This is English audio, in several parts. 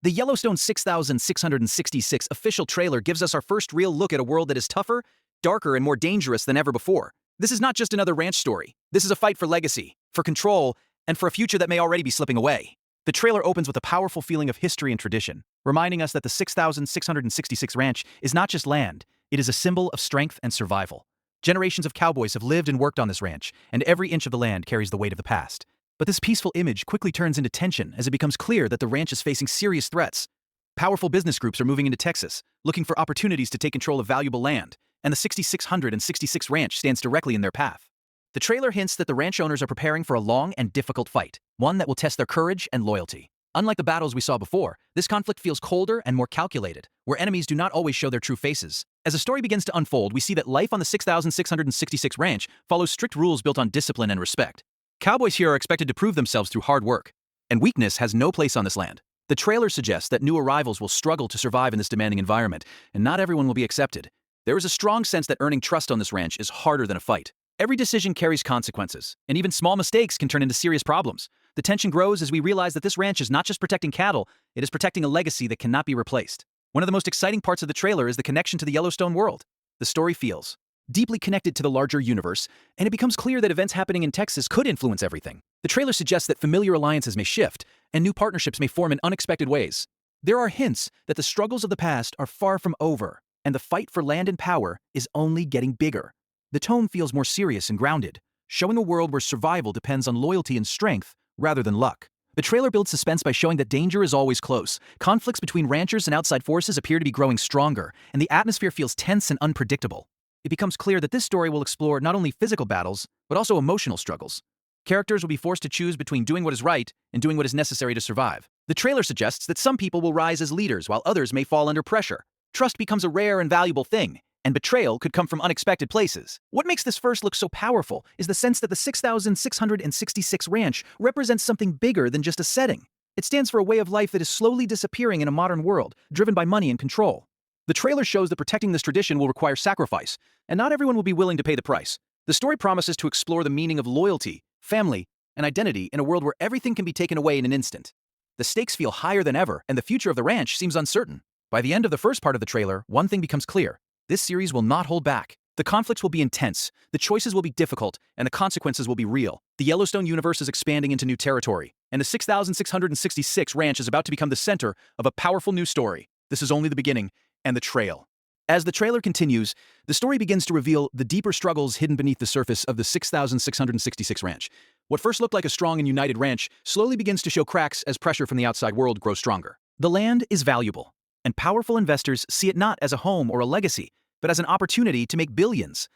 The Yellowstone 6666 official trailer gives us our first real look at a world that is tougher, darker, and more dangerous than ever before. This is not just another ranch story. This is a fight for legacy, for control, and for a future that may already be slipping away. The trailer opens with a powerful feeling of history and tradition, reminding us that the 6666 ranch is not just land, it is a symbol of strength and survival. Generations of cowboys have lived and worked on this ranch, and every inch of the land carries the weight of the past. But this peaceful image quickly turns into tension as it becomes clear that the ranch is facing serious threats. Powerful business groups are moving into Texas, looking for opportunities to take control of valuable land, and the 6666 ranch stands directly in their path. The trailer hints that the ranch owners are preparing for a long and difficult fight, one that will test their courage and loyalty. Unlike the battles we saw before, this conflict feels colder and more calculated, where enemies do not always show their true faces. As the story begins to unfold, we see that life on the 6666 ranch follows strict rules built on discipline and respect. Cowboys here are expected to prove themselves through hard work, and weakness has no place on this land. The trailer suggests that new arrivals will struggle to survive in this demanding environment, and not everyone will be accepted. There is a strong sense that earning trust on this ranch is harder than a fight. Every decision carries consequences, and even small mistakes can turn into serious problems. The tension grows as we realize that this ranch is not just protecting cattle, it is protecting a legacy that cannot be replaced. One of the most exciting parts of the trailer is the connection to the Yellowstone world. The story feels deeply connected to the larger universe, and it becomes clear that events happening in Texas could influence everything. The trailer suggests that familiar alliances may shift, and new partnerships may form in unexpected ways. There are hints that the struggles of the past are far from over, and the fight for land and power is only getting bigger. The tone feels more serious and grounded, showing a world where survival depends on loyalty and strength rather than luck. The trailer builds suspense by showing that danger is always close. Conflicts between ranchers and outside forces appear to be growing stronger, and the atmosphere feels tense and unpredictable. It becomes clear that this story will explore not only physical battles, but also emotional struggles. Characters will be forced to choose between doing what is right and doing what is necessary to survive. The trailer suggests that some people will rise as leaders while others may fall under pressure. Trust becomes a rare and valuable thing, and betrayal could come from unexpected places. What makes this first look so powerful is the sense that the 6666 ranch represents something bigger than just a setting. It stands for a way of life that is slowly disappearing in a modern world, driven by money and control. The trailer shows that protecting this tradition will require sacrifice, and not everyone will be willing to pay the price. The story promises to explore the meaning of loyalty, family, and identity in a world where everything can be taken away in an instant. The stakes feel higher than ever, and the future of the ranch seems uncertain. By the end of the first part of the trailer, one thing becomes clear. This series will not hold back. The conflicts will be intense, the choices will be difficult, and the consequences will be real. The Yellowstone universe is expanding into new territory, and the 6666 ranch is about to become the center of a powerful new story. This is only the beginning, and the trail. As the trailer continues, the story begins to reveal the deeper struggles hidden beneath the surface of the 6666 ranch. What first looked like a strong and united ranch slowly begins to show cracks as pressure from the outside world grows stronger. The land is valuable, and powerful investors see it not as a home or a legacy, but as an opportunity to make billions.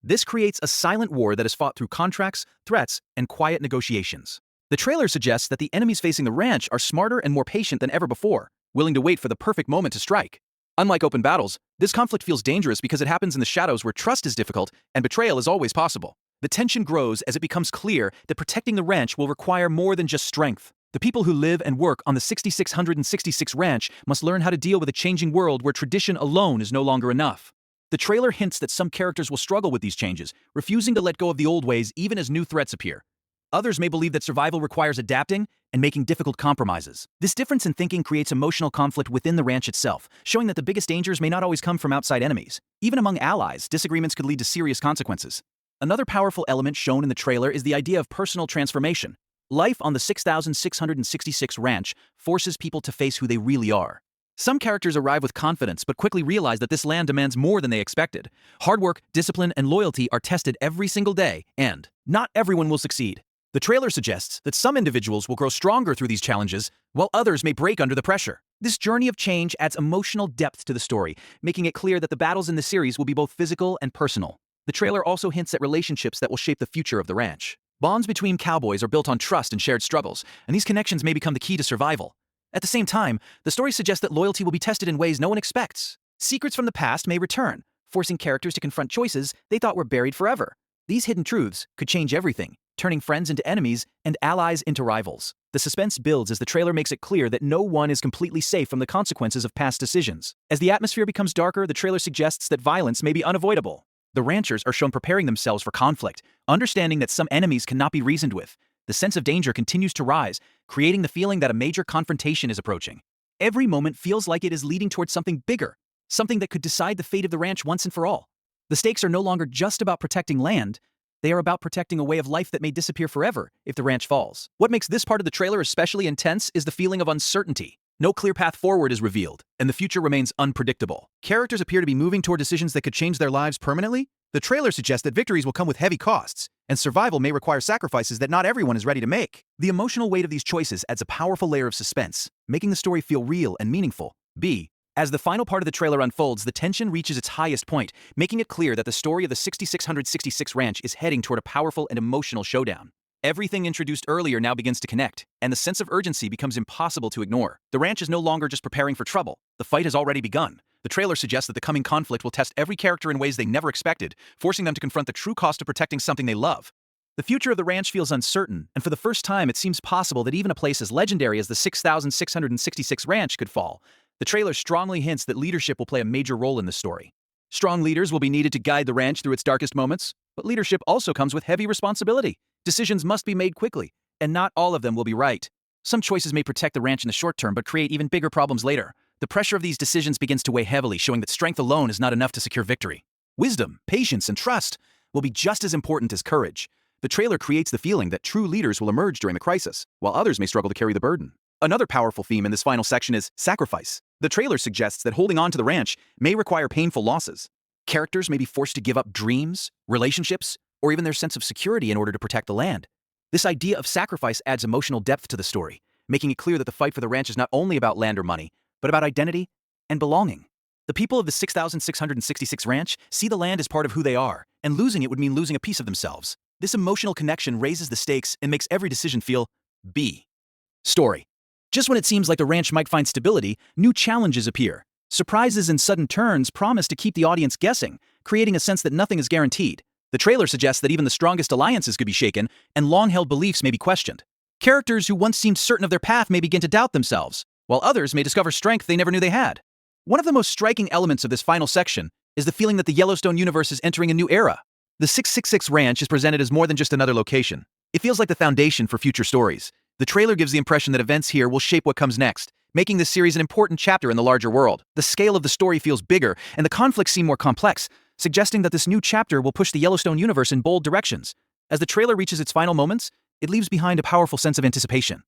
This creates a silent war that is fought through contracts, threats, and quiet negotiations. The trailer suggests that the enemies facing the ranch are smarter and more patient than ever before, willing to wait for the perfect moment to strike. Unlike open battles, this conflict feels dangerous because it happens in the shadows where trust is difficult and betrayal is always possible. The tension grows as it becomes clear that protecting the ranch will require more than just strength. The people who live and work on the 6666 ranch must learn how to deal with a changing world where tradition alone is no longer enough. The trailer hints that some characters will struggle with these changes, refusing to let go of the old ways even as new threats appear. Others may believe that survival requires adapting and making difficult compromises. This difference in thinking creates emotional conflict within the ranch itself, showing that the biggest dangers may not always come from outside enemies. Even among allies, disagreements could lead to serious consequences. Another powerful element shown in the trailer is the idea of personal transformation. Life on the 6666 ranch forces people to face who they really are. Some characters arrive with confidence but quickly realize that this land demands more than they expected. Hard work, discipline, and loyalty are tested every single day, and not everyone will succeed. The trailer suggests that some individuals will grow stronger through these challenges, while others may break under the pressure. This journey of change adds emotional depth to the story, making it clear that the battles in the series will be both physical and personal. The trailer also hints at relationships that will shape the future of the ranch. Bonds between cowboys are built on trust and shared struggles, and these connections may become the key to survival. At the same time, the story suggests that loyalty will be tested in ways no one expects. Secrets from the past may return, forcing characters to confront choices they thought were buried forever. These hidden truths could change everything, turning friends into enemies and allies into rivals. The suspense builds as the trailer makes it clear that no one is completely safe from the consequences of past decisions. As the atmosphere becomes darker, the trailer suggests that violence may be unavoidable. The ranchers are shown preparing themselves for conflict, understanding that some enemies cannot be reasoned with. The sense of danger continues to rise, creating the feeling that a major confrontation is approaching. Every moment feels like it is leading towards something bigger, something that could decide the fate of the ranch once and for all. The stakes are no longer just about protecting land, they are about protecting a way of life that may disappear forever if the ranch falls. What makes this part of the trailer especially intense is the feeling of uncertainty. No clear path forward is revealed, and the future remains unpredictable. Characters appear to be moving toward decisions that could change their lives permanently. The trailer suggests that victories will come with heavy costs, and survival may require sacrifices that not everyone is ready to make. The emotional weight of these choices adds a powerful layer of suspense, making the story feel real and meaningful. As the final part of the trailer unfolds, the tension reaches its highest point, making it clear that the story of the 6666 Ranch is heading toward a powerful and emotional showdown. Everything introduced earlier now begins to connect, and the sense of urgency becomes impossible to ignore. The ranch is no longer just preparing for trouble. The fight has already begun. The trailer suggests that the coming conflict will test every character in ways they never expected, forcing them to confront the true cost of protecting something they love. The future of the ranch feels uncertain, and for the first time it seems possible that even a place as legendary as the 6666 Ranch could fall. The trailer strongly hints that leadership will play a major role in this story. Strong leaders will be needed to guide the ranch through its darkest moments, but leadership also comes with heavy responsibility. Decisions must be made quickly, and not all of them will be right. Some choices may protect the ranch in the short term, but create even bigger problems later. The pressure of these decisions begins to weigh heavily, showing that strength alone is not enough to secure victory. Wisdom, patience, and trust will be just as important as courage. The trailer creates the feeling that true leaders will emerge during the crisis, while others may struggle to carry the burden. Another powerful theme in this final section is sacrifice. The trailer suggests that holding on to the ranch may require painful losses. Characters may be forced to give up dreams, relationships, or even their sense of security in order to protect the land. This idea of sacrifice adds emotional depth to the story, making it clear that the fight for the ranch is not only about land or money, but about identity and belonging. The people of the 6666 Ranch see the land as part of who they are, and losing it would mean losing a piece of themselves. This emotional connection raises the stakes and makes every decision feel Story. Just when it seems like the ranch might find stability, new challenges appear. Surprises and sudden turns promise to keep the audience guessing, creating a sense that nothing is guaranteed. The trailer suggests that even the strongest alliances could be shaken, and long-held beliefs may be questioned. Characters who once seemed certain of their path may begin to doubt themselves, while others may discover strength they never knew they had. One of the most striking elements of this final section is the feeling that the Yellowstone universe is entering a new era. The 666 Ranch is presented as more than just another location. It feels like the foundation for future stories. The trailer gives the impression that events here will shape what comes next, making this series an important chapter in the larger world. The scale of the story feels bigger, and the conflicts seem more complex, suggesting that this new chapter will push the Yellowstone universe in bold directions. As the trailer reaches its final moments, it leaves behind a powerful sense of anticipation.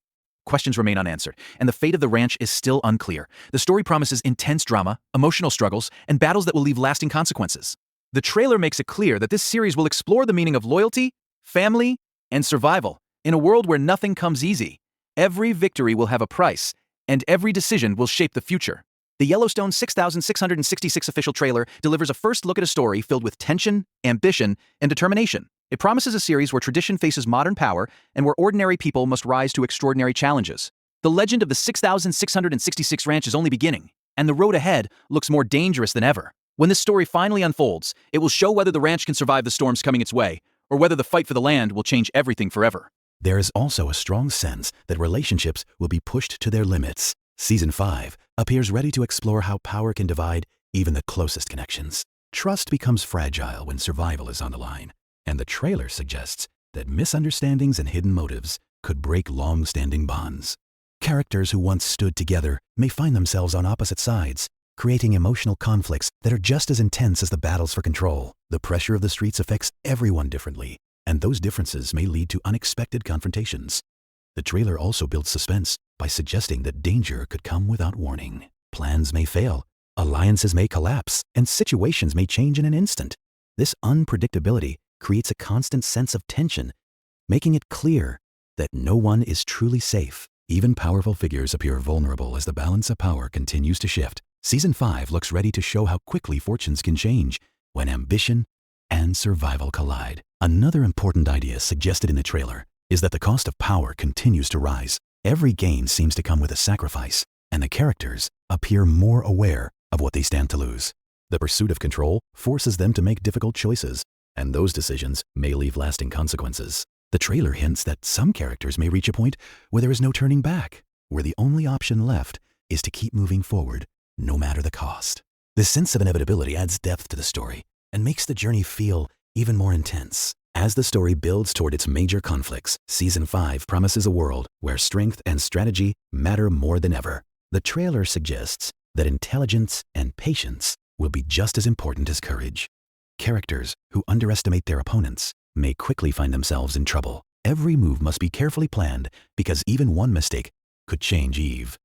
Questions remain unanswered, and the fate of the ranch is still unclear. The story promises intense drama, emotional struggles, and battles that will leave lasting consequences. The trailer makes it clear that this series will explore the meaning of loyalty, family, and survival. In a world where nothing comes easy, every victory will have a price, and every decision will shape the future. The Yellowstone 6666 official trailer delivers a first look at a story filled with tension, ambition, and determination. It promises a series where tradition faces modern power and where ordinary people must rise to extraordinary challenges. The legend of the 6666 Ranch is only beginning, and the road ahead looks more dangerous than ever. When this story finally unfolds, it will show whether the ranch can survive the storms coming its way, or whether the fight for the land will change everything forever. There is also a strong sense that relationships will be pushed to their limits. Season 5 appears ready to explore how power can divide even the closest connections. Trust becomes fragile when survival is on the line, and the trailer suggests that misunderstandings and hidden motives could break long-standing bonds. Characters who once stood together may find themselves on opposite sides, creating emotional conflicts that are just as intense as the battles for control. The pressure of the streets affects everyone differently, and those differences may lead to unexpected confrontations. The trailer also builds suspense by suggesting that danger could come without warning. Plans may fail, alliances may collapse, and situations may change in an instant. This unpredictability creates a constant sense of tension, making it clear that no one is truly safe. Even powerful figures appear vulnerable as the balance of power continues to shift. Season 5 looks ready to show how quickly fortunes can change when ambition and survival collide. Another important idea suggested in the trailer is that the cost of power continues to rise. Every gain seems to come with a sacrifice, and the characters appear more aware of what they stand to lose. The pursuit of control forces them to make difficult choices, and those decisions may leave lasting consequences. The trailer hints that some characters may reach a point where there is no turning back, where the only option left is to keep moving forward, no matter the cost. This sense of inevitability adds depth to the story and makes the journey feel even more intense. As the story builds toward its major conflicts, Season 5 promises a world where strength and strategy matter more than ever. The trailer suggests that intelligence and patience will be just as important as courage. Characters who underestimate their opponents may quickly find themselves in trouble. Every move must be carefully planned because even one mistake could change Eve.